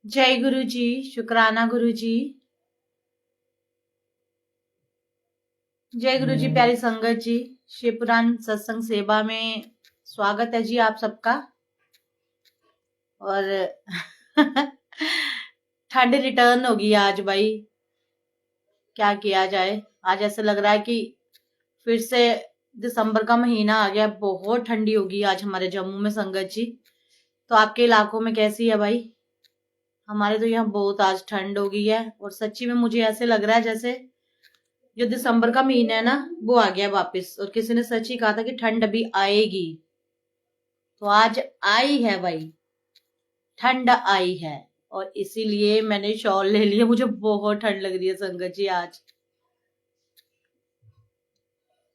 जय गुरु जी। शुक्राना गुरु जी। जय गुरु जी। प्यारी संगत जी, शिवपुराण सत्संग सेवा में स्वागत है जी आप सबका। और ठंड रिटर्न होगी आज भाई, क्या किया जाए। आज ऐसा लग रहा है कि फिर से दिसंबर का महीना आ गया। बहुत ठंडी होगी आज हमारे जम्मू में संगत जी। तो आपके इलाकों में कैसी है भाई? हमारे तो यहाँ बहुत आज ठंड हो गई है। और सच्ची में मुझे ऐसे लग रहा है जैसे जो दिसंबर का महीना है ना, वो आ गया वापस। और किसी ने सच ही कहा था कि ठंड अभी आएगी, तो आज आई है भाई, ठंड आई है। और इसीलिए मैंने शॉल ले लिया, मुझे बहुत ठंड लग रही है संगत जी आज।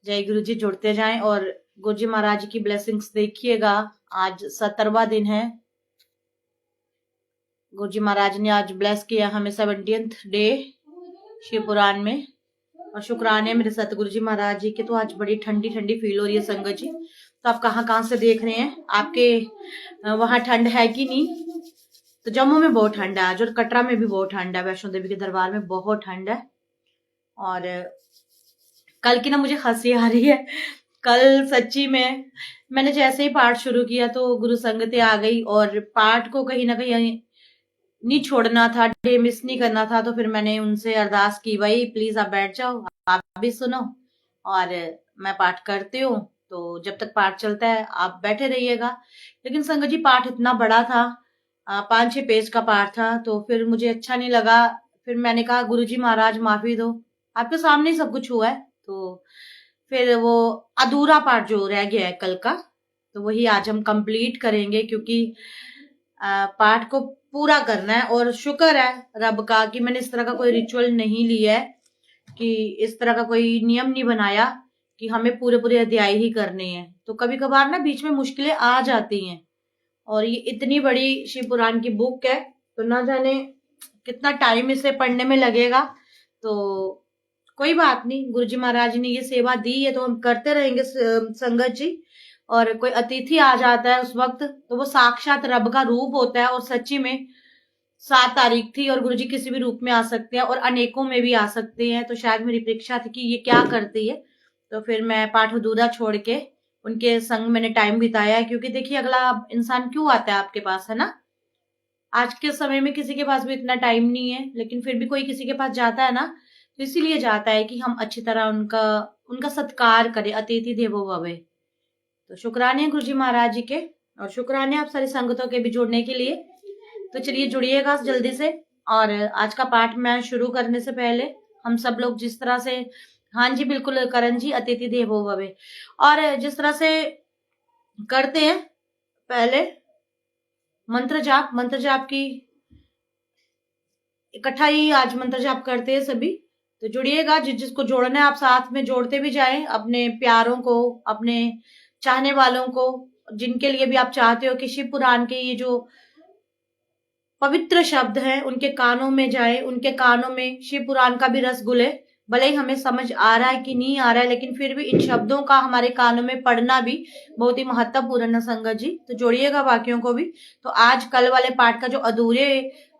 जय गुरु जी। जुड़ते जाएं और गुरु जी महाराज की ब्लेसिंग्स देखिएगा। आज 17वां दिन है। गुरु जी महाराज ने आज ब्लेस किया हमें 70th डे शिव पुराण में। और शुक्राने मेरे सतगुरु जी महाराज जी के। तो आज बड़ी ठंडी ठंडी फील हो रही है संगत जी। तो आप कहाँ कहाँ से देख रहे हैं? आपके वहां ठंड है कि नहीं? तो जम्मू में बहुत ठंड है आज, और कटरा में भी बहुत ठंड है। वैष्णो देवी के दरबार में बहुत ठंड है। और कल की ना मुझे हंसी आ रही है। कल सच्ची में मैंने जैसे ही पाठ शुरू किया तो गुरु संगतें आ गई, और पाठ को कहीं ना कहीं नहीं छोड़ना था, डे मिस नहीं करना था। तो फिर मैंने उनसे अरदास की, भाई प्लीज आप बैठ जाओ, आप भी सुनो और मैं पाठ करती हूँ। तो जब तक पाठ चलता है आप बैठे रहिएगा। लेकिन संगत जी पाठ इतना बड़ा था, 5-6 पेज का पाठ था। तो फिर मुझे अच्छा नहीं लगा। फिर मैंने कहा गुरु जी महाराज माफी दो, आपके सामने ही सब कुछ हुआ है। तो फिर वो अधूरा पाठ जो रह गया है कल का, तो वही आज हम कंप्लीट करेंगे। क्योंकि पाठ को पूरा करना है। और शुक्र है रब का कि मैंने इस तरह का कोई रिचुअल नहीं लिया है, कि इस तरह का कोई नियम नहीं बनाया कि हमें पूरे पूरे अध्याय ही करने हैं। तो कभी कभार ना बीच में मुश्किलें आ जाती हैं। और ये इतनी बड़ी शिव पुराण की बुक है, तो ना जाने कितना टाइम इसे पढ़ने में लगेगा। तो कोई बात नहीं, गुरु जी महाराज ने ये सेवा दी है तो हम करते रहेंगे संगत जी। और कोई अतिथि आ जाता है उस वक्त, तो वो साक्षात रब का रूप होता है। और सच्ची में 7 तारीख थी और गुरुजी किसी भी रूप में आ सकते हैं और अनेकों में भी आ सकते हैं। तो शायद मेरी परीक्षा थी कि ये क्या करती है। तो फिर मैं पाठ अधूरा छोड़ के उनके संग मैंने टाइम बिताया है। क्योंकि देखिए अगला इंसान क्यों आता है आपके पास, है ना? आज के समय में किसी के पास भी इतना टाइम नहीं है, लेकिन फिर भी कोई किसी के पास जाता है ना, तो इसीलिए जाता है कि हम अच्छी तरह उनका उनका सत्कार करें। अतिथि देवो भव। तो शुक्राने गुरु जी महाराज जी के, और शुक्राने आप सारी संगतों के भी जुड़ने के लिए। तो चलिए जुड़िएगा जल्दी से। और आज का पाठ मैं शुरू करने से पहले हम सब लोग जिस तरह से, हाँ जी बिल्कुल करण जी, अतिथि देवो भव, और जिस तरह से करते हैं पहले मंत्र जाप की इकट्ठा ही आज मंत्र जाप करते हैं सभी। तो जुड़िएगा, जिसको जोड़ना है आप साथ में जोड़ते भी जाएं, अपने प्यारों को, अपने चाहने वालों को, जिनके लिए भी आप चाहते हो कि शिव पुराण के ये जो पवित्र शब्द हैं उनके कानों में जाए, उनके कानों में शिव पुराण का भी रस घुले। भले ही हमें समझ आ रहा है कि नहीं आ रहा है, लेकिन फिर भी इन शब्दों का हमारे कानों में पढ़ना भी बहुत ही महत्वपूर्ण है संगत जी। तो जोड़िएगा बाकियों को भी। तो आज कल वाले पाठ का जो अधूरे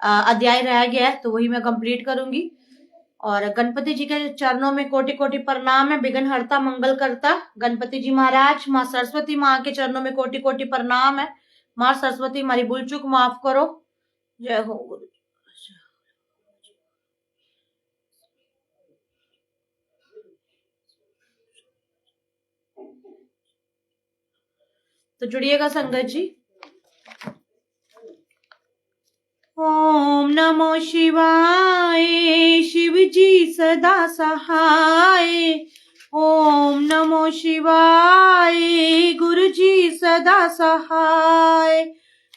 अध्याय रह गया है, तो वही मैं कंप्लीट करूंगी। और गणपति जी के चरणों में कोटि कोटि प्रणाम है। विघ्न हरता मंगल करता गणपति जी महाराज। माँ सरस्वती माँ के चरणों में कोटि कोटि प्रणाम है। माँ सरस्वती हमारी भूल चूक माफ करो। जय हो गुरु। तो जुड़िएगा संगत जी। ओम नमो शिवाय, शिव जी सदा सहाय। ओम नमो शिवाय, गुरु जी सदा सहाय।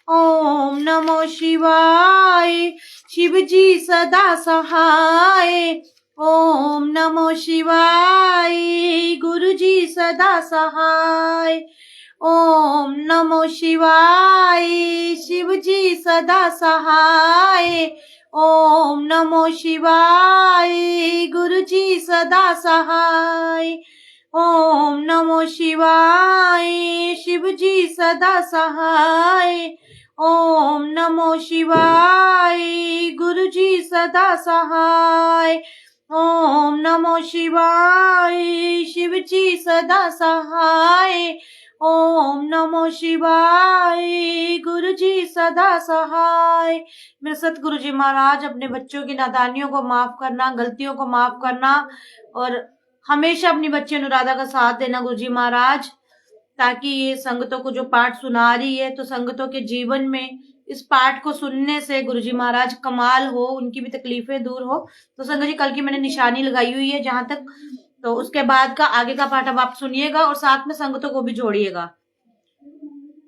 ओम नमो शिवाय, शिव जी सदा सहाय। ओम नमो शिवाय, गुरु जी सदा सहाय। ओम नमो शिवाय, शिव जी सदा सहाय। ओम नमो शिवाय, गुरु जी सदा सहाय। ओम नमो शिवाय, शिव जी सदा सहाय। ओम नमो शिवाय गुरुजी सदा सहाय। ओम नमो शिवाय शिवजी सदा सहाय। ओम नमो शिवाय गुरुजी सदा सहाय। मेरे सतगुरु जी महाराज अपने बच्चों की नादानियों को माफ करना, गलतियों को माफ करना और हमेशा अपनी बच्ची अनुराधा का साथ देना गुरु जी महाराज, ताकि ये संगतों को जो पाठ सुना रही है तो संगतों के जीवन में इस पाठ को सुनने से गुरुजी महाराज कमाल हो, उनकी भी तकलीफें दूर हो। तो संगत जी कल की मैंने निशानी लगाई हुई है जहां तक, तो उसके बाद का आगे का पाठ अब आप सुनिएगा और साथ में संगतों को भी जोड़िएगा।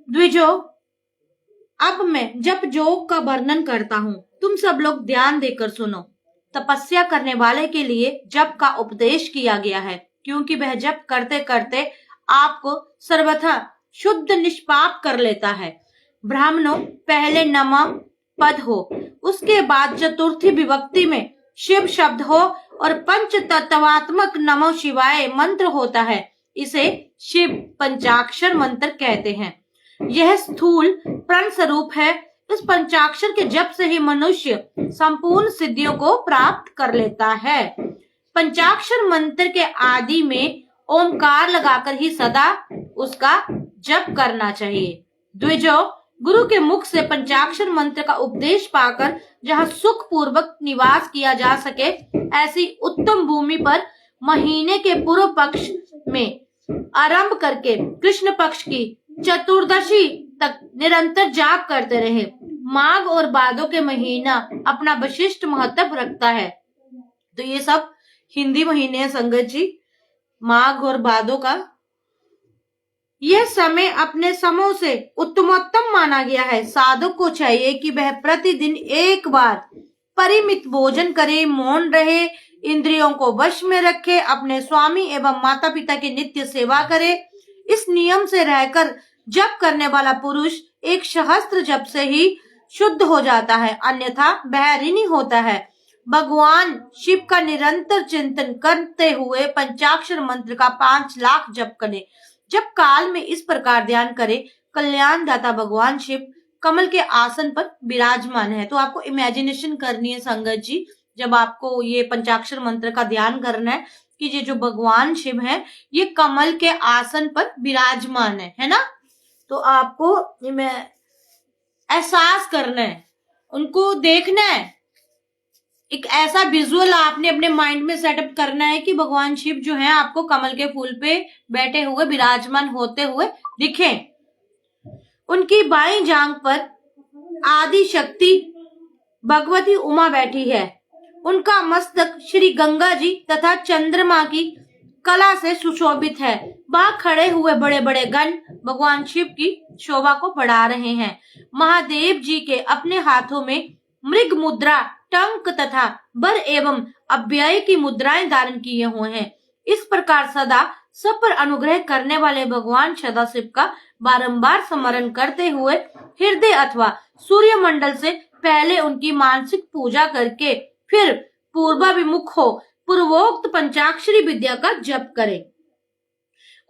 द्विजो, अब मैं जप योग का वर्णन करता हूँ, तुम सब लोग ध्यान देकर सुनो। तपस्या करने वाले के लिए जप का उपदेश किया गया है, क्योंकि वह जप करते करते आपको सर्वथा शुद्ध निष्पाप कर लेता है। ब्राह्मणों, पहले नमः पद हो, उसके बाद चतुर्थी विभक्ति में शिव शब्द हो और पंच तत्वात्मक नमो शिवाय मंत्र होता है। इसे शिव पंचाक्षर मंत्र कहते हैं। यह स्थूल प्रण स्वरूप है। इस पंचाक्षर के जप से ही मनुष्य संपूर्ण सिद्धियों को प्राप्त कर लेता है। पंचाक्षर मंत्र के आदि में ओमकार लगाकर ही सदा उसका जप करना चाहिए। द्विजो, गुरु के मुख से पंचाक्षर मंत्र का उपदेश पाकर जहाँ सुख पूर्वक निवास किया जा सके, ऐसी उत्तम भूमि पर महीने के पूर्व पक्ष में आरंभ करके कृष्ण पक्ष की चतुर्दशी तक निरंतर जाप करते रहे। माघ और भादों के महीना अपना विशिष्ट महत्व रखता है। तो ये सब हिंदी महीने हैं संगत जी, माघ और भादों का। यह समय अपने समों से उत्तमोत्तम माना गया है। साधक को चाहिए कि वह प्रतिदिन एक बार परिमित भोजन करे, मौन रहे, इंद्रियों को वश में रखे, अपने स्वामी एवं माता पिता की नित्य सेवा करे। इस नियम से रहकर जप करने वाला पुरुष एक सहस्त्र जप से ही शुद्ध हो जाता है, अन्यथा वह ऋणी होता है। भगवान शिव का निरंतर चिंतन करते हुए पंचाक्षर मंत्र का 5 लाख जप करें। जब काल में इस प्रकार ध्यान करें, कल्याण दाता भगवान शिव कमल के आसन पर विराजमान है। तो आपको इमेजिनेशन करनी है संगत जी, जब आपको ये पंचाक्षर मंत्र का ध्यान करना है कि ये जो भगवान शिव है ये कमल के आसन पर विराजमान है ना। तो आपको एहसास करना है, उनको देखना है, एक ऐसा विजुअल आपने अपने माइंड में सेटअप करना है कि भगवान शिव जो है आपको कमल के फूल पे बैठे हुए विराजमान होते हुए दिखे। उनकी बाईं जांघ पर आदि शक्ति भगवती उमा बैठी है। उनका मस्तक श्री गंगा जी तथा चंद्रमा की कला से सुशोभित है। वहां खड़े हुए बड़े बड़े गण भगवान शिव की शोभा को बढ़ा रहे हैं। महादेव जी के अपने हाथों में मृग मुद्रा, टंक तथा बर एवं अव्यय की मुद्राएं धारण किए हुए हैं। इस प्रकार सदा सब पर अनुग्रह करने वाले भगवान सदाशिव का बारंबार स्मरण करते हुए हृदय अथवा सूर्य मंडल से पहले उनकी मानसिक पूजा करके फिर पूर्वाभिमुख हो पूर्वोक्त पंचाक्षरी विद्या का जप करें।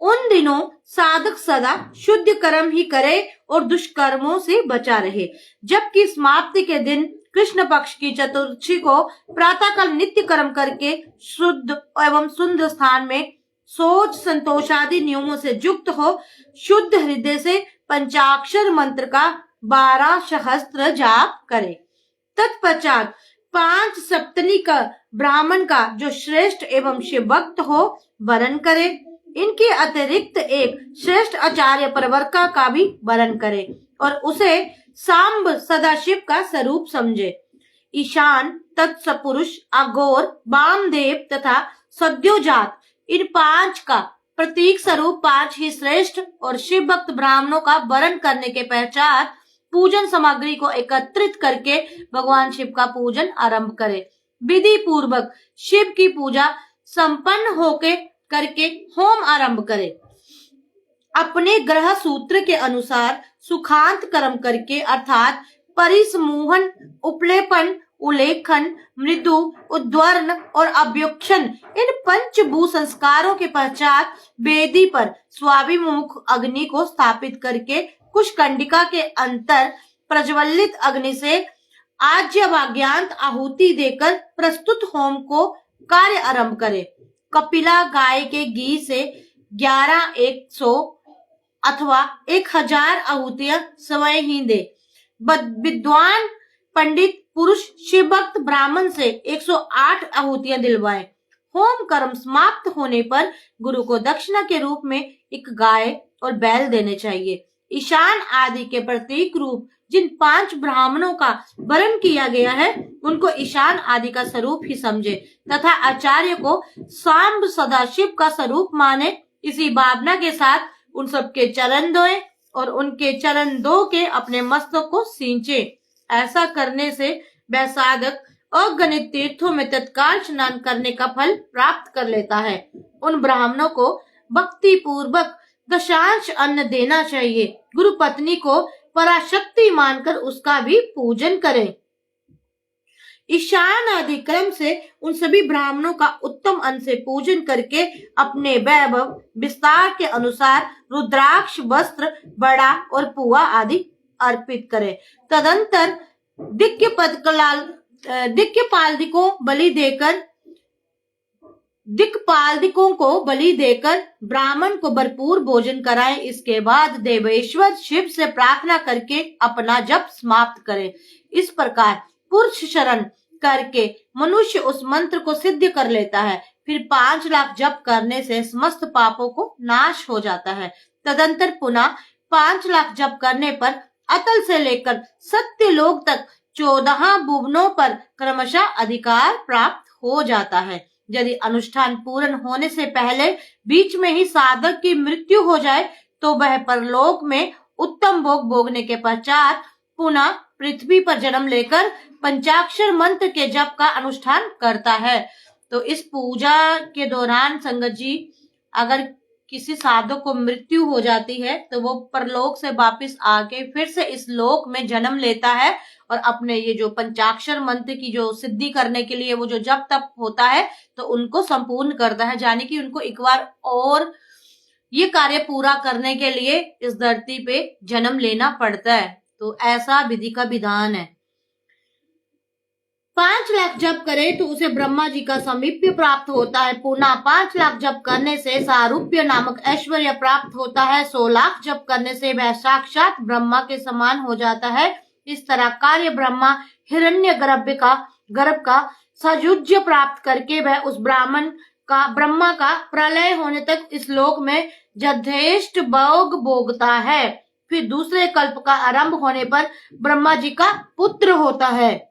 उन दिनों साधक सदा शुद्ध कर्म ही करे और दुष्कर्मों से बचा रहे, जबकि समाप्ति के दिन कृष्ण पक्ष की चतुर्थी को प्रातःकाल नित्य कर्म करके शुद्ध एवं सुंदर स्थान में सोच संतोषादि नियमों से युक्त हो शुद्ध हृदय से पंचाक्षर मंत्र का 12 सहस्त्र जाप करे। तत्पश्चात 5 सप्तनी का ब्राह्मण का जो श्रेष्ठ एवं शिव भक्त हो वरण करे। इनके अतिरिक्त एक श्रेष्ठ आचार्य प्रवर्का का भी वरण करे और उसे सांब सदाशिव का स्वरूप समझे। ईशान, तत्सपुरुष, अघोर, वामदेव तथा सद्योजात, इन 5 का प्रतीक स्वरूप 5 ही श्रेष्ठ और शिव भक्त ब्राह्मणों का वरण करने के पश्चात पूजन सामग्री को एकत्रित करके भगवान शिव का पूजन आरंभ करे। विधि पूर्वक शिव की पूजा संपन्न होके करके होम आरंभ करे। अपने ग्रह सूत्र के अनुसार सुखांत कर्म करके अर्थात परिसमूहन, उपलेपन, उल्लेखन, मृदु, उद्वर्ण और अभ्युक्षण, इन पंचभू संस्कारों के पश्चात वेदी पर स्वाभिमुख अग्नि को स्थापित करके कुश कंडिका के अंतर प्रज्वलित अग्नि से आज्यवाज्ञात आहुति देकर प्रस्तुत होम को कार्य आरंभ करे। कपिला गाय के घी से 11, 100 अथवा 1000 आहुतियां स्वयं ही दे। विद्वान पंडित पुरुष शिव भक्त ब्राह्मण से 108 आहुतियां दिलवाए। होम कर्म समाप्त होने पर गुरु को दक्षिणा के रूप में एक गाय और बैल देने चाहिए। ईशान आदि के प्रतीक रूप जिन 5 ब्राह्मणों का वर्ण किया गया है उनको ईशान आदि का स्वरूप ही समझे तथा आचार्य को सांब सदाशिव का स्वरूप माने। इसी भावना के साथ उन सबके चरण धोए और उनके चरण धो के अपने मस्तक को सींचे। ऐसा करने से वह साधक अगणित तीर्थों में तत्काल स्नान करने का फल प्राप्त कर लेता है। उन ब्राह्मणों को भक्ति पूर्वक दशांश अन्न देना चाहिए। गुरु पत्नी को पराशक्ति मानकर उसका भी पूजन करें। ईशान आदि क्रम से उन सभी ब्राह्मणों का उत्तम अन्न से पूजन करके अपने वैभव विस्तार के अनुसार रुद्राक्ष, वस्त्र, बड़ा और पुआ आदि अर्पित करें। तदंतर दिक्पालदिकों को बलि देकर ब्राह्मण को भरपूर भोजन कराएं। इसके बाद देवेश्वर शिव से प्रार्थना करके अपना जप समाप्त करें। इस प्रकार पुरुष शरण करके मनुष्य उस मंत्र को सिद्ध कर लेता है। फिर 5 लाख जप करने से समस्त पापों को नाश हो जाता है। तदंतर पुनः 5 लाख जप करने पर अतल से लेकर सत्यलोक तक 14 भुवनों पर क्रमशः अधिकार प्राप्त हो जाता है। यदि अनुष्ठान पूर्ण होने से पहले बीच में ही साधक की मृत्यु हो जाए तो वह परलोक में उत्तम भोग भोगने के पश्चात पुनः पृथ्वी पर जन्म लेकर पंचाक्षर मंत्र के जप का अनुष्ठान करता है। तो इस पूजा के दौरान संगत जी अगर किसी साधक को मृत्यु हो जाती है तो वो परलोक से वापस आके फिर से इस लोक में जन्म लेता है और अपने ये जो पंचाक्षर मंत्र की जो सिद्धि करने के लिए वो जो जप तप होता है तो उनको संपूर्ण करता है। यानी कि उनको एक बार और ये कार्य पूरा करने के लिए इस धरती पे जन्म लेना पड़ता है। तो ऐसा विधि का विधान है। 5 लाख जप करे तो उसे ब्रह्मा जी का सामीप्य प्राप्त होता है। पुनः 5 लाख जप करने से सारूप्य नामक ऐश्वर्य प्राप्त होता है। 100 लाख जप करने से वह साक्षात ब्रह्मा के समान हो जाता है। इस तरह कार्य ब्रह्मा हिरण्य गर्भ का सायुज्य प्राप्त करके वह उस ब्रह्मा का प्रलय होने तक इस लोक में यथेष्ट भोग भोगता है। फिर दूसरे कल्प का आरंभ होने पर ब्रह्मा जी का पुत्र होता है।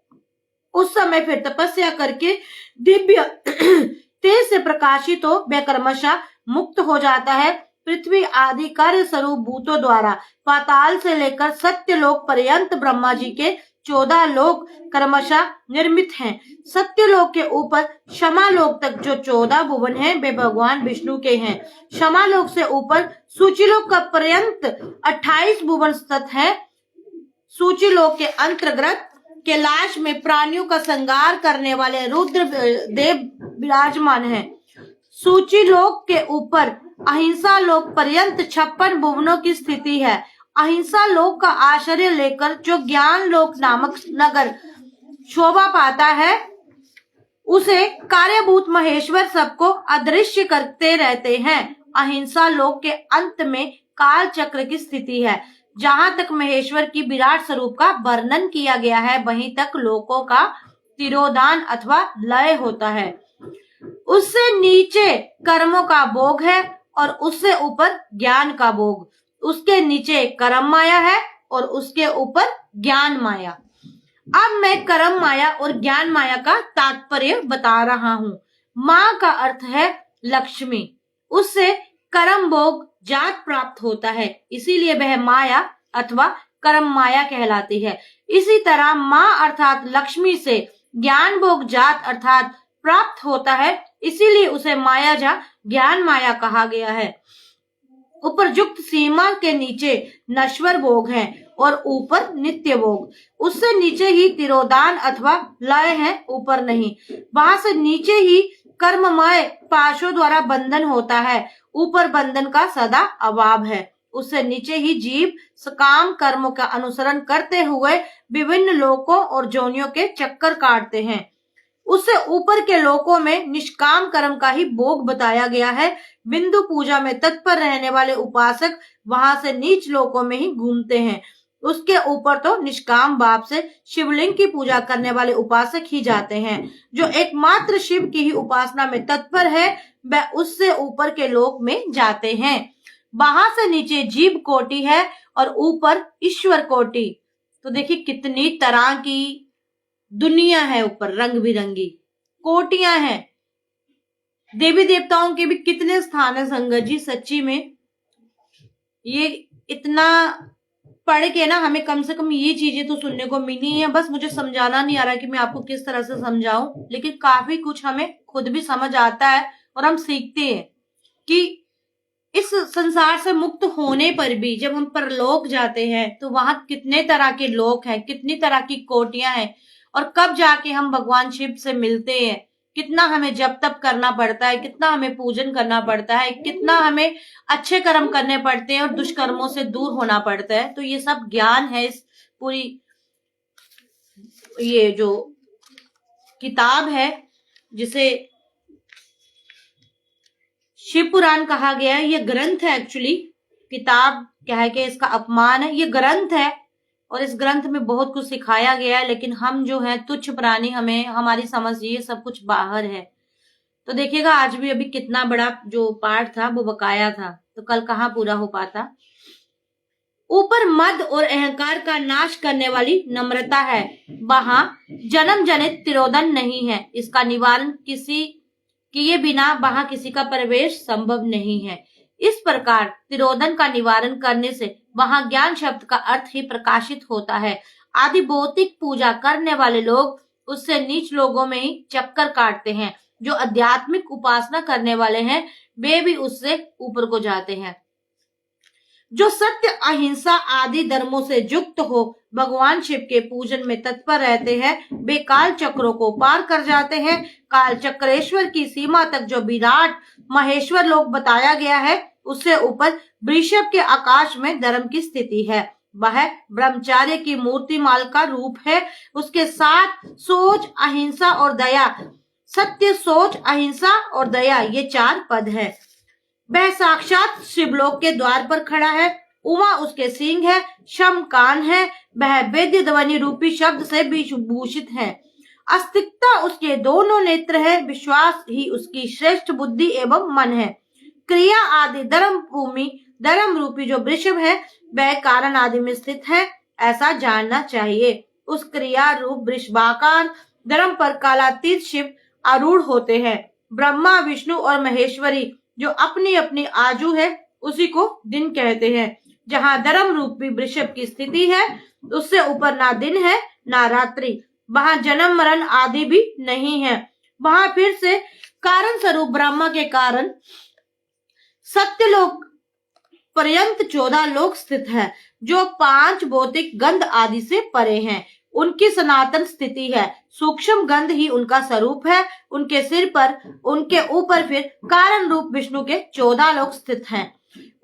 उस समय फिर तपस्या करके दिव्य तेज से प्रकाशित हो वह क्रमशः मुक्त हो जाता है। पृथ्वी आदि कार्य स्वरूप भूतों द्वारा पाताल से लेकर सत्यलोक पर्यंत ब्रह्मा जी के 14 लोक क्रमशः निर्मित हैं। सत्यलोक के ऊपर क्षमालोक तक जो 14 भुवन हैं वे भगवान विष्णु के हैं। क्षमालोक से ऊपर सूचिलोक का पर्यंत 28 भुवन स्थित हैं। सूचिलोक के अंतर्गत कैलाश में प्राणियों का संहार करने वाले रुद्र देव विराजमान हैं। सूचिलोक के ऊपर अहिंसा लोक पर्यंत 56 भुवनों की स्थिति है। अहिंसा लोक का आश्रय लेकर जो ज्ञान लोक नामक नगर शोभा पाता है उसे कार्यभूत महेश्वर सबको अदृश्य करते रहते हैं। अहिंसा लोक के अंत में काल चक्र की स्थिति है। जहां तक महेश्वर की विराट स्वरूप का वर्णन किया गया है वहीं तक लोकों का तिरोधान अथवा लय होता है। उससे नीचे कर्मों का भोग है और उससे ऊपर ज्ञान का भोग। उसके नीचे कर्म माया है और उसके ऊपर ज्ञान माया। अब मैं कर्म माया और ज्ञान माया का तात्पर्य बता रहा हूँ। माँ का अर्थ है लक्ष्मी। उससे कर्म भोग जात प्राप्त होता है, इसीलिए वह माया अथवा कर्म माया कहलाती है। इसी तरह माँ अर्थात लक्ष्मी से ज्ञान भोग जात अर्थात प्राप्त होता है, इसीलिए उसे माया ज्ञान माया कहा गया है। उपरयुक्त सीमा के नीचे नश्वर भोग है और ऊपर नित्य भोग। उससे नीचे ही तिरोधान अथवा लय है, ऊपर नहीं। वहां से नीचे ही कर्ममय पाशों द्वारा बंधन होता है, ऊपर बंधन का सदा अभाव है। उससे नीचे ही जीव सकाम कर्मों का अनुसरण करते हुए विभिन्न लोकों और जोनियों के चक्कर काटते हैं। उससे ऊपर के लोकों में निष्काम कर्म का ही भोग बताया गया है। बिंदु पूजा में तत्पर रहने वाले उपासक वहां से नीच लोकों में ही घूमते हैं। उसके ऊपर तो निष्काम भाव से शिवलिंग की पूजा करने वाले उपासक ही जाते हैं। जो एकमात्र शिव की ही उपासना में तत्पर है वह उससे ऊपर के लोक में जाते हैं। वहां से नीचे जीव कोटि है और ऊपर ईश्वर कोटि। तो देखिए कितनी तरह की दुनिया है, ऊपर रंग बिरंगी कोटियां हैं। देवी देवताओं के भी कितने स्थान है संगत जी। सच्ची में ये इतना पढ़ के ना हमें कम से कम ये चीजें तो सुनने को मिली है। बस मुझे समझाना नहीं आ रहा कि मैं आपको किस तरह से समझाऊं, लेकिन काफी कुछ हमें खुद भी समझ आता है और हम सीखते हैं कि इस संसार से मुक्त होने पर भी जब हम परलोक जाते हैं तो वहां कितने तरह के लोक हैं, कितनी तरह की कोटियां हैं, और कब जाके हम भगवान शिव से मिलते हैं। कितना हमें जप तप करना पड़ता है, कितना हमें पूजन करना पड़ता है, कितना हमें अच्छे कर्म करने पड़ते हैं और दुष्कर्मों से दूर होना पड़ता है। तो ये सब ज्ञान है इस पूरी ये जो किताब है जिसे शिव पुराण कहा गया है। ये ग्रंथ है, एक्चुअली किताब क्या है कि इसका अपमान है। ये ग्रंथ है और इस ग्रंथ में बहुत कुछ सिखाया गया है, लेकिन हम जो है तुच्छ प्राणी, हमें हमारी समझ ये सब कुछ बाहर है। तो देखिएगा आज भी अभी कितना बड़ा जो पाठ था वो बकाया था, तो कल कहाँ पूरा हो पाता। ऊपर मद और अहंकार का नाश करने वाली नम्रता है। वहां जन्म जनित तिरोधन नहीं है। इसका निवारण किसी किए बिना वहां किसी का प्रवेश संभव नहीं है। इस प्रकार तिरोधन का निवारण करने से वहां ज्ञान शब्द का अर्थ ही प्रकाशित होता है। आदि भौतिक पूजा करने वाले लोग उससे नीच लोगों में ही चक्कर काटते हैं। जो आध्यात्मिक उपासना करने वाले हैं वे भी उससे ऊपर को जाते हैं। जो सत्य अहिंसा आदि धर्मों से युक्त हो भगवान शिव के पूजन में तत्पर रहते हैं वे काल चक्रों को पार कर जाते हैं। काल चक्रेश्वर की सीमा तक जो विराट महेश्वर लोक बताया गया है उससे ऊपर वृषभ के आकाश में धर्म की स्थिति है। वह ब्रह्मचार्य की मूर्तिमाल का रूप है। उसके साथ सोच अहिंसा और दया, सत्य सोच अहिंसा और दया, ये 4 पद है। वह साक्षात शिवलोक के द्वार पर खड़ा है। उमा उसके सिंह है, शम कान है। वह वेद्य ध्वनि रूपी शब्द से भी भूषित है। अस्तिकता उसके दोनों नेत्र है। विश्वास ही उसकी श्रेष्ठ बुद्धि एवं मन है। क्रिया आदि धर्म भूमि धर्म रूपी जो वृषभ है वह कारण आदि में स्थित है, ऐसा जानना चाहिए। उस क्रिया रूप वृषभाकार धर्म पर कालातीत शिव आरूढ़ होते हैं। ब्रह्मा विष्णु और महेश्वरी जो अपनी अपनी आजू है उसी को दिन कहते हैं। जहाँ धर्म रूपी वृषभ की स्थिति है उससे ऊपर ना दिन है ना रात्रि। वहां जन्म मरण आदि भी नहीं है। वहां फिर से कारण स्वरूप ब्रह्मा के कारण सत्यलोक पर्यंत 14 लोक स्थित है जो 5 भौतिक गंध आदि से परे हैं। उनकी सनातन स्थिति है। सूक्ष्म गंध ही उनका स्वरूप है। उनके सिर पर उनके ऊपर फिर कारण रूप विष्णु के 14 लोक स्थित हैं।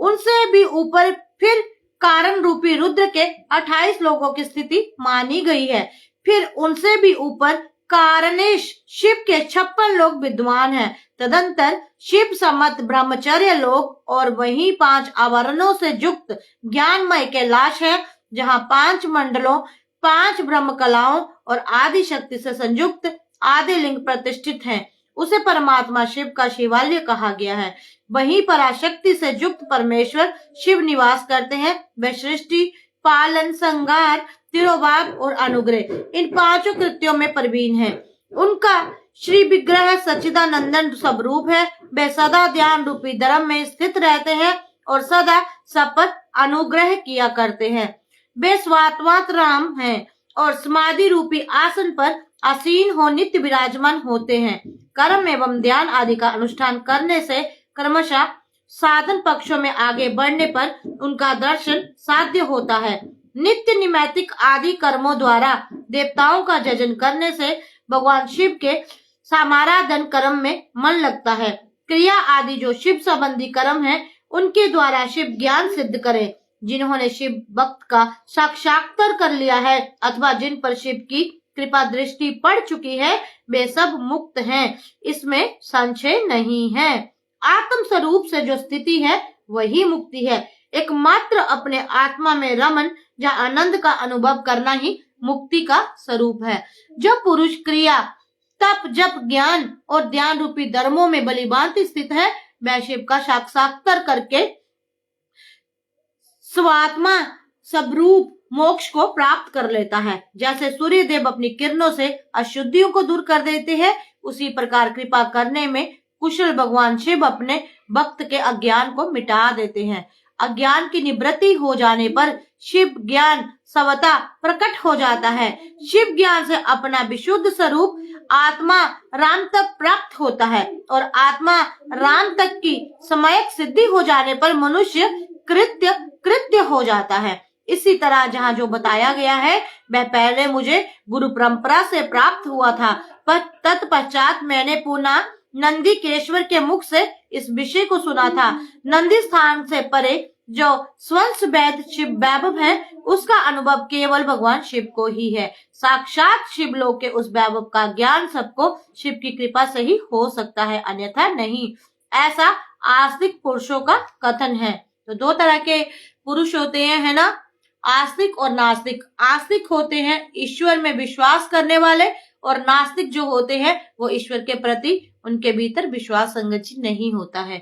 उनसे भी ऊपर फिर कारण रूपी रुद्र के 28 लोकों की स्थिति मानी गई है। फिर उनसे भी ऊपर कारणेश शिव के 56 लोक विद्वान हैं। तदंतर शिव सम्मत ब्रह्मचर्य लोक और वही 5 आवरणों से युक्त ज्ञानमय कैलाश है जहाँ 5 मंडलों 5 ब्रह्म कलाओं और आदि शक्ति से संयुक्त आदि लिंग प्रतिष्ठित हैं। उसे परमात्मा शिव का शिवालय कहा गया है। वहीं पराशक्ति से युक्त परमेश्वर शिव निवास करते हैं। वह सृष्टि पालन संहार तिरोभाव और अनुग्रह इन 5 कृत्यों में प्रवीण है। उनका श्री विग्रह सच्चिदानंदन स्वरूप है। वे सदा ध्यान रूपी धर्म में स्थित रहते हैं और सदा सब पर अनुग्रह किया करते हैं। वे स्वात्मात राम हैं और समाधि रूपी आसन पर आसीन हो नित्य विराजमान होते हैं। कर्म एवं ध्यान आदि का अनुष्ठान करने से क्रमशः साधन पक्षों में आगे बढ़ने पर उनका दर्शन साध्य होता है। नित्य निमित्तिक आदि कर्मों द्वारा देवताओं का जजन करने से भगवान शिव के समाराधन कर्म में मन लगता है। क्रिया आदि जो शिव संबंधी कर्म है उनके द्वारा शिव ज्ञान सिद्ध करें। जिन्होंने शिव भक्त का साक्षात्कार कर लिया है अथवा जिन पर शिव की कृपा दृष्टि पड़ चुकी है, वे सब मुक्त हैं, इसमें संशय नहीं है। आत्म स्वरूप से जो स्थिति है वही मुक्ति है। एकमात्र अपने आत्मा में रमन या आनंद का अनुभव करना ही मुक्ति का स्वरूप है। जो पुरुष क्रिया, तप, जप, ज्ञान और ध्यान रूपी धर्मों में बलिभांति स्थित है, वह शिव का साक्षात्कार करके स्वात्मा स्वरूप मोक्ष को प्राप्त कर लेता है। जैसे सूर्य देव अपनी किरणों से अशुद्धियों को दूर कर देते हैं, उसी प्रकार कृपा करने में कुशल भगवान शिव अपने भक्त के अज्ञान को मिटा देते हैं। अज्ञान की निवृत्ति हो जाने पर शिव ज्ञान स्वतः प्रकट हो जाता है। शिव ज्ञान से अपना विशुद्ध स्वरूप आत्मा राम तक प्राप्त होता है और आत्मा राम तक की समयक सिद्धि हो जाने पर मनुष्य कृत्य हो जाता है। इसी तरह जहाँ जो बताया गया है वह पहले मुझे गुरु परंपरा से प्राप्त हुआ था, पर तत्पश्चात मैंने पुनः नंदी केश्वर के मुख से इस विषय को सुना था। नंदी स्थान से परे जो स्वंस वैद शिव वैभव है, उसका अनुभव केवल भगवान शिव को ही है। साक्षात शिवलोक के उस वैभव का ज्ञान सबको शिव की कृपा से ही हो सकता है, अन्यथा नहीं, ऐसा आस्तिक पुरुषों का कथन है। तो दो तरह के पुरुष होते हैं, है ना, आस्तिक और नास्तिक। आस्तिक होते हैं ईश्वर में विश्वास करने वाले, और नास्तिक जो होते हैं वो ईश्वर के प्रति उनके भीतर विश्वास संगति नहीं होता है।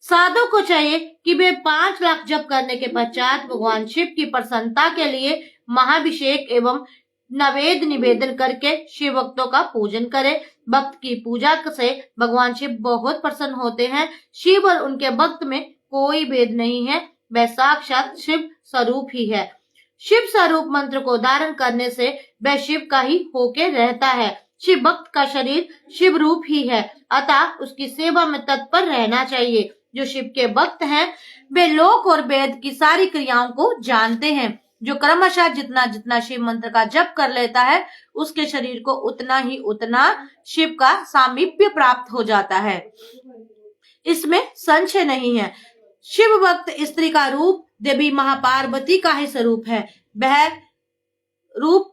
साधु को चाहिए कि वे 5 लाख जप करने के पश्चात भगवान शिव की प्रसन्नता के लिए महाभिषेक एवं नवेद निवेदन करके शिव भक्तों का पूजन करें। भक्त की पूजा से भगवान शिव बहुत प्रसन्न होते हैं। शिव और उनके भक्त में कोई भेद नहीं है, वह साक्षात शिव स्वरूप ही है। शिव स्वरूप मंत्र को धारण करने से वह शिव का ही होके रहता है। शिव भक्त का शरीर शिव रूप ही है, अतः उसकी सेवा में तत्पर रहना चाहिए। जो शिव के भक्त हैं वे लोक और वेद की सारी क्रियाओं को जानते हैं। जो क्रमशः जितना जितना शिव मंत्र का जप कर लेता है, उसके शरीर को उतना शिव का सामीप्य प्राप्त हो जाता है, इसमें संशय नहीं है। शिव भक्त स्त्री का रूप देवी महापार्वती का ही स्वरूप है। वह रूप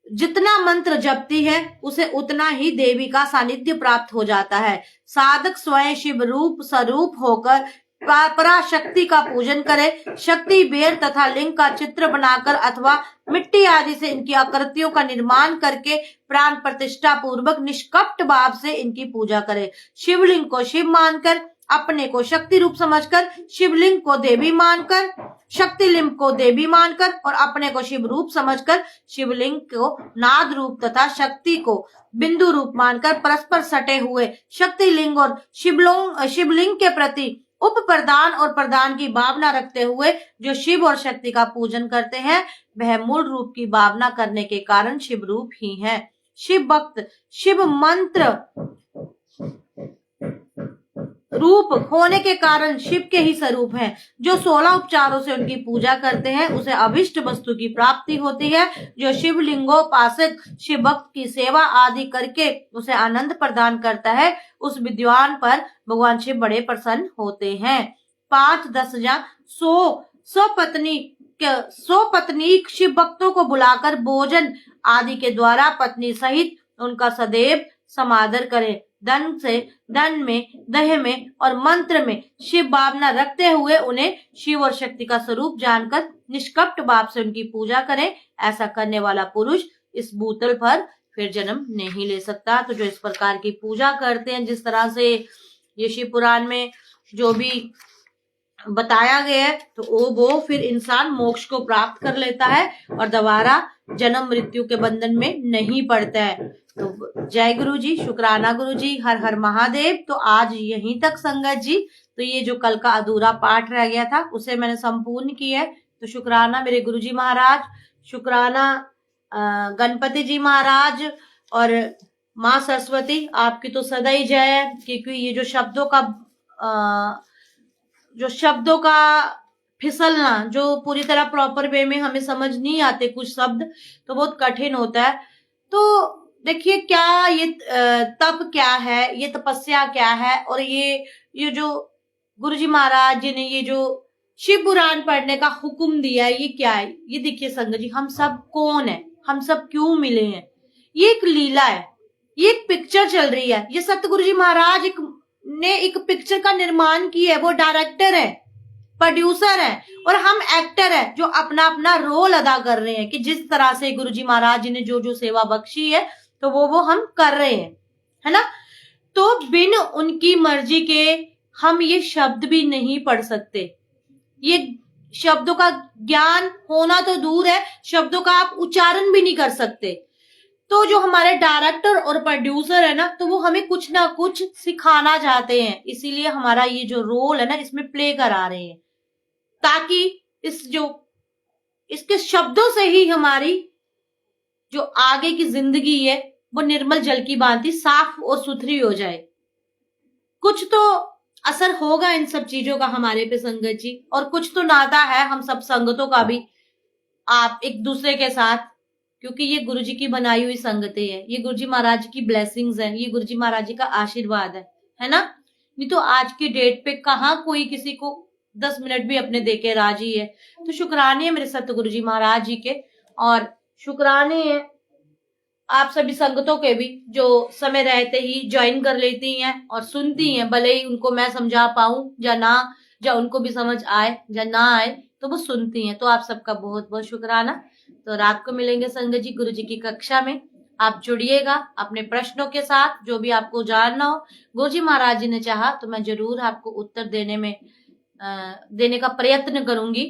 जितना मंत्र जपती है उसे उतना ही देवी का सानिध्य प्राप्त हो जाता है। साधक स्वयं शिव रूप स्वरूप होकर पराशक्ति का पूजन करे। शक्ति बेर तथा लिंग का चित्र बनाकर अथवा मिट्टी आदि से इनकी आकृतियों का निर्माण करके प्राण प्रतिष्ठा पूर्वक निष्कपट भाव से इनकी पूजा करे। शिवलिंग को शिव मानकर, अपने को शक्ति रूप समझकर, शिवलिंग को देवी मानकर, शक्तिलिंग को देवी मानकर और अपने को शिव रूप समझकर शिवलिंग को नाद रूप तथा शक्ति को बिंदु रूप मानकर परस्पर सटे हुए शक्तिलिंग और शिवलिंग के प्रति उप प्रदान और प्रदान की भावना रखते हुए जो शिव और शक्ति का पूजन करते हैं, वह मूल रूप की भावना करने के कारण शिव रूप ही है। शिव भक्त शिव मंत्र रूप होने के कारण शिव के ही स्वरूप हैं। जो 16 उपचारों से उनकी पूजा करते हैं उसे अभिष्ट वस्तु की प्राप्ति होती है। जो शिवलिंगोपासक शिव भक्त की सेवा आदि करके उसे आनंद प्रदान करता है, उस विद्वान पर भगवान शिव बड़े प्रसन्न होते हैं। 5, 10 या 100 पत्नी शिव भक्तों को बुलाकर भोजन आदि के द्वारा पत्नी सहित उनका सदैव समादर करें। धन में, दह में और मंत्र में शिव भावना रखते हुए उन्हें शिव और शक्ति का स्वरूप जानकर निष्कपट भाव से उनकी पूजा करें। ऐसा करने वाला पुरुष इस भूतल पर फिर जन्म नहीं ले सकता। तो जो इस प्रकार की पूजा करते हैं, जिस तरह से ये शिव पुराण में जो भी बताया गया है, तो वो फिर इंसान मोक्ष को प्राप्त कर लेता है और दोबारा जन्म मृत्यु के बंधन में नहीं पड़ता है। तो जय गुरु जी, शुक्राना गुरु जी, हर हर महादेव। तो आज यहीं तक संगत जी। तो ये जो कल का अधूरा पाठ रह गया था उसे मैंने संपूर्ण किया है। तो शुक्राना मेरे गुरु जी महाराज, शुक्राना गणपति जी महाराज और माँ सरस्वती, आपकी तो सदा ही जय है। क्योंकि ये जो शब्दों का फिसलना, जो पूरी तरह प्रॉपर वे में हमें समझ नहीं आते कुछ शब्द, तो बहुत कठिन होता है। तो देखिए क्या ये तप क्या है, ये तपस्या क्या है, और ये जो गुरुजी महाराज जी ने ये जो शिव पुराण पढ़ने का हुक्म दिया है, ये क्या है? ये देखिए संगत जी, हम सब कौन है, हम सब क्यों मिले हैं? ये एक लीला है, ये एक पिक्चर चल रही है। ये सतगुरु जी महाराज ने एक पिक्चर का निर्माण किया है। वो डायरेक्टर है, प्रोड्यूसर है, और हम एक्टर है जो अपना अपना रोल अदा कर रहे हैं कि जिस तरह से गुरु जी महाराज जी ने जो जो सेवा बख्शी है तो वो हम कर रहे हैं, है ना। तो बिन उनकी मर्जी के हम ये शब्द भी नहीं पढ़ सकते। ये शब्दों का ज्ञान होना तो दूर है, शब्दों का आप उच्चारण भी नहीं कर सकते। तो जो हमारे डायरेक्टर और प्रोड्यूसर है ना, तो वो हमें कुछ ना कुछ सिखाना चाहते हैं, इसीलिए हमारा ये जो रोल है ना इसमें प्ले करा रहे हैं, ताकि इसके शब्दों से ही हमारी जो आगे की जिंदगी है वो निर्मल जल की भांति साफ और सुथरी हो जाए। कुछ तो असर होगा इन सब चीजों का हमारे पे संगत जी, और कुछ तो नाता है हम सब संगतों का भी आप एक दूसरे के साथ, क्योंकि ये गुरु जी की बनाई हुई संगतें हैं, ये गुरु जी महाराज की ब्लेसिंग्स है, ये गुरु जी महाराज जी का आशीर्वाद है ना। नहीं तो आज की डेट पे कहाँ कोई किसी को 10 मिनट भी अपने देके राजी है। तो शुक्राने मेरे सतगुरु जी महाराज जी के, और शुक्राने हैं आप सभी संगतों के भी जो समय रहते ही ज्वाइन कर लेती हैं और सुनती हैं, भले ही उनको मैं समझा पाऊं या ना, या उनको भी समझ आए या ना आए, तो वो सुनती हैं। तो आप सबका बहुत बहुत शुक्राना। तो रात को मिलेंगे संगत जी गुरु जी की कक्षा में। आप जुड़िएगा अपने प्रश्नों के साथ, जो भी आपको जानना हो। गुरु जी महाराज जी ने चाहा तो मैं जरूर आपको उत्तर देने का प्रयत्न करूंगी।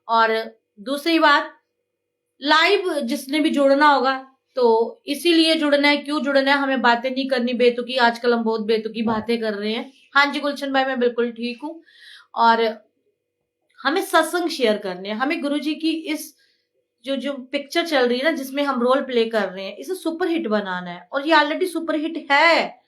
और दूसरी बात, लाइव जिसने भी जुड़ना होगा तो इसीलिए जुड़ना है, क्यों जुड़ना है, हमें बातें नहीं करनी बेतुकी। आजकल हम बहुत बेतुकी बातें कर रहे हैं। हाँ जी गुलशन भाई, मैं बिल्कुल ठीक हूँ। और हमें सत्संग शेयर करने हैं, हमें गुरुजी की इस जो पिक्चर चल रही है ना, जिसमें हम रोल प्ले कर रहे हैं, इसे सुपर हिट बनाना है। और ये ऑलरेडी सुपर हिट है,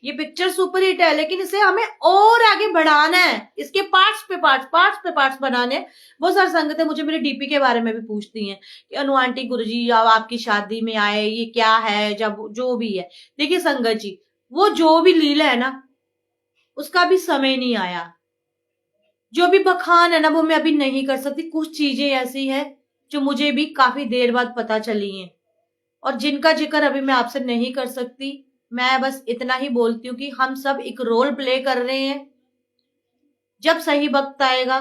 ये पिक्चर सुपर हिट है, लेकिन इसे हमें और आगे बढ़ाना है, इसके पार्ट्स बनाने हैं। बहुत सारी संगतें मुझे मेरे डीपी के बारे में भी पूछती हैं कि अनु आंटी गुरुजी अब आपकी शादी में आए, ये क्या है, जब जो भी है। देखिए संगत जी, वो जो भी लीला है ना, उसका भी समय नहीं आया। जो भी बखान है ना, वो मैं अभी नहीं कर सकती। कुछ चीजें ऐसी है जो मुझे भी काफी देर बाद पता चली हैं, और जिनका जिक्र अभी मैं आपसे नहीं कर सकती। मैं बस इतना ही बोलती हूँ कि हम सब एक रोल प्ले कर रहे हैं। जब सही वक्त आएगा,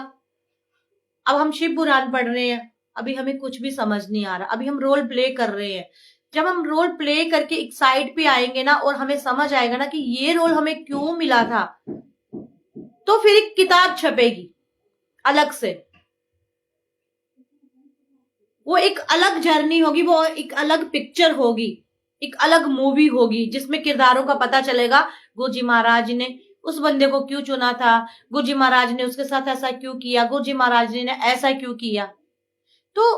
अब हम शिव पुराण पढ़ रहे हैं, अभी हमें कुछ भी समझ नहीं आ रहा, अभी हम रोल प्ले कर रहे हैं। जब हम रोल प्ले करके एक साइड पे आएंगे ना, और हमें समझ आएगा ना कि ये रोल हमें क्यों मिला था, तो फिर एक किताब छपेगी अलग से। वो एक अलग जर्नी होगी, वो एक अलग पिक्चर होगी, एक अलग मूवी होगी, जिसमें किरदारों का पता चलेगा। गुरुजी महाराज ने उस बंदे को क्यों चुना था, गुरुजी महाराज ने उसके साथ ऐसा क्यों किया, गुरुजी महाराज ने ऐसा क्यों किया। तो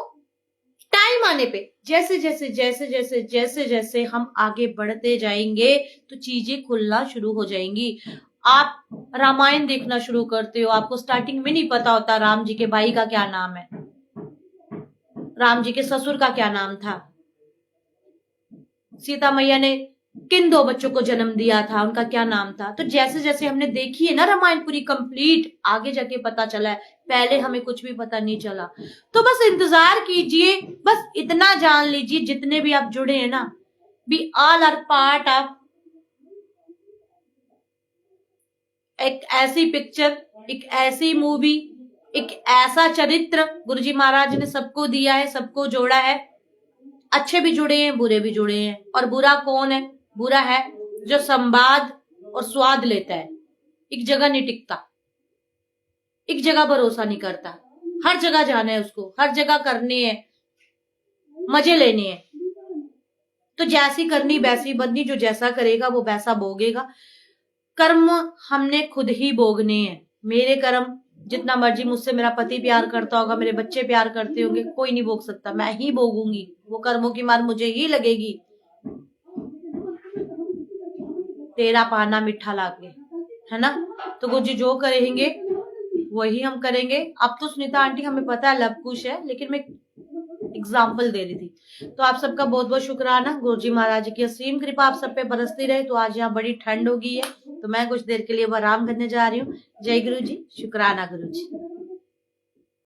टाइम आने पे जैसे जैसे जैसे जैसे जैसे जैसे हम आगे बढ़ते जाएंगे तो चीजें खुलना शुरू हो जाएंगी। आप रामायण देखना शुरू करते हो, आपको स्टार्टिंग में नहीं पता होता राम जी के भाई का क्या नाम है, राम जी के ससुर का क्या नाम था, सीता मैया ने किन 2 बच्चों को जन्म दिया था, उनका क्या नाम था। तो जैसे जैसे हमने देखी है ना रामायण पूरी कंप्लीट, आगे जाके पता चला है, पहले हमें कुछ भी पता नहीं चला। तो बस इंतजार कीजिए, बस इतना जान लीजिए, जितने भी आप जुड़े हैं ना, we all are part of एक ऐसी पिक्चर, एक ऐसी मूवी, एक ऐसा चरित्र गुरुजी महाराज ने सबको दिया है, सबको जोड़ा है। अच्छे भी जुड़े हैं, बुरे भी जुड़े हैं। और बुरा कौन है? बुरा है जो संवाद और स्वाद लेता है, एक जगह नहीं टिकता, एक जगह भरोसा नहीं करता। हर जगह जाना है उसको, हर जगह करनी है, मजे लेने हैं। तो जैसी करनी वैसी बननी, जो जैसा करेगा वो वैसा भोगेगा। कर्म हमने खुद ही भोगने हैं। मेरे कर्म जितना मर्जी मुझसे मेरा पति प्यार करता होगा, मेरे बच्चे प्यार करते होंगे, कोई नहीं भोग सकता, मैं ही भोगूंगी। वो कर्मों की मार मुझे ही लगेगी। तेरा पाना मीठा लागे, है ना। तो गुरुजी जो करेंगे वही हम करेंगे। अब तो सुनीता आंटी हमें पता है लव कुश है, लेकिन मैं एग्जाम्पल दे रही थी। तो आप सबका बहुत बहुत शुक्राना। गुरुजी महाराज की असीम कृपा आप सब पे बरसती रहे। तो आज यहाँ बड़ी ठंड हो गई है, तो मैं कुछ देर के लिए आराम करने जा रही हूँ। जय गुरु जी, शुक्राना गुरु जी।